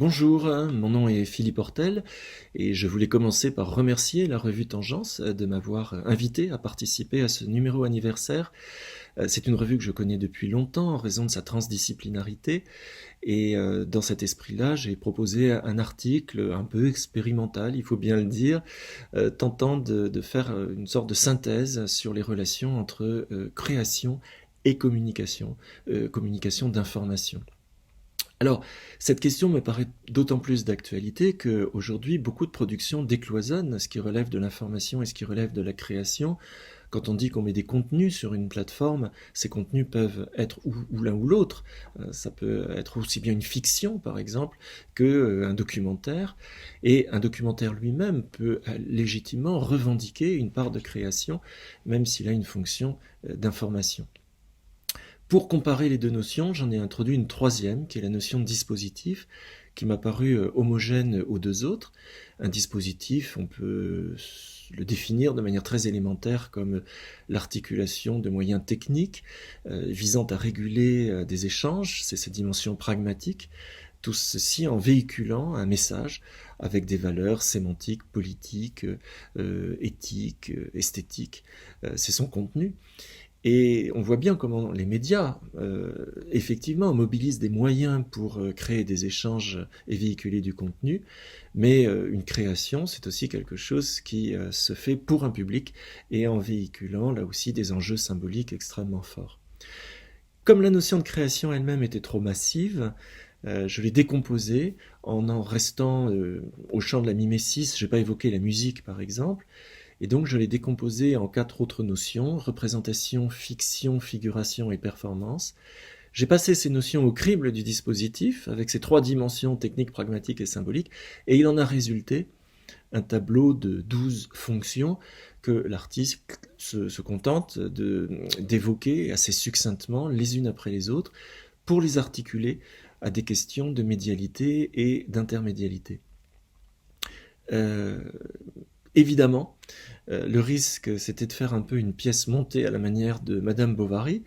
Bonjour, mon nom est Philippe Hortel et je voulais commencer par remercier la revue Tangence de m'avoir invité à participer à ce numéro anniversaire. C'est une revue que je connais depuis longtemps en raison de sa transdisciplinarité et dans cet esprit-là, j'ai proposé un article un peu expérimental, il faut bien le dire, tentant de faire une sorte de synthèse sur les relations entre création et communication d'information. Alors, cette question me paraît d'autant plus d'actualité qu'aujourd'hui, beaucoup de productions décloisonnent ce qui relève de l'information et ce qui relève de la création. Quand on dit qu'on met des contenus sur une plateforme, ces contenus peuvent être ou l'un ou l'autre. Ça peut être aussi bien une fiction, par exemple, qu'un documentaire. Et un documentaire lui-même peut légitimement revendiquer une part de création, même s'il a une fonction d'information. Pour comparer les deux notions, j'en ai introduit une troisième, qui est la notion de dispositif, qui m'a paru homogène aux deux autres. Un dispositif, on peut le définir de manière très élémentaire comme l'articulation de moyens techniques visant à réguler des échanges, c'est cette dimension pragmatique, tout ceci en véhiculant un message avec des valeurs sémantiques, politiques, éthiques, esthétiques. C'est son contenu. Et on voit bien comment les médias, effectivement, mobilisent des moyens pour créer des échanges et véhiculer du contenu, mais une création, c'est aussi quelque chose qui se fait pour un public et en véhiculant, là aussi, des enjeux symboliques extrêmement forts. Comme la notion de création elle-même était trop massive, je l'ai décomposée en restant au champ de la mimésis. Je n'ai pas évoqué la musique, par exemple. Et donc je l'ai décomposé en 4 autres notions: représentation, fiction, figuration et performance. J'ai passé ces notions au crible du dispositif, avec ses 3 dimensions techniques, pragmatiques et symboliques, et il en a résulté un tableau de 12 fonctions que l'artiste se contente d'évoquer assez succinctement, les unes après les autres, pour les articuler à des questions de médialité et d'intermédialité. Évidemment, le risque, c'était de faire un peu une pièce montée à la manière de Madame Bovary.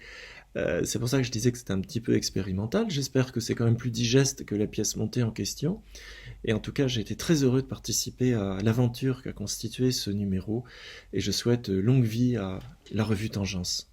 C'est pour ça que je disais que c'était un petit peu expérimental. J'espère que c'est quand même plus digeste que la pièce montée en question. Et en tout cas, j'ai été très heureux de participer à l'aventure qu'a constitué ce numéro. Et je souhaite longue vie à la revue Tangence.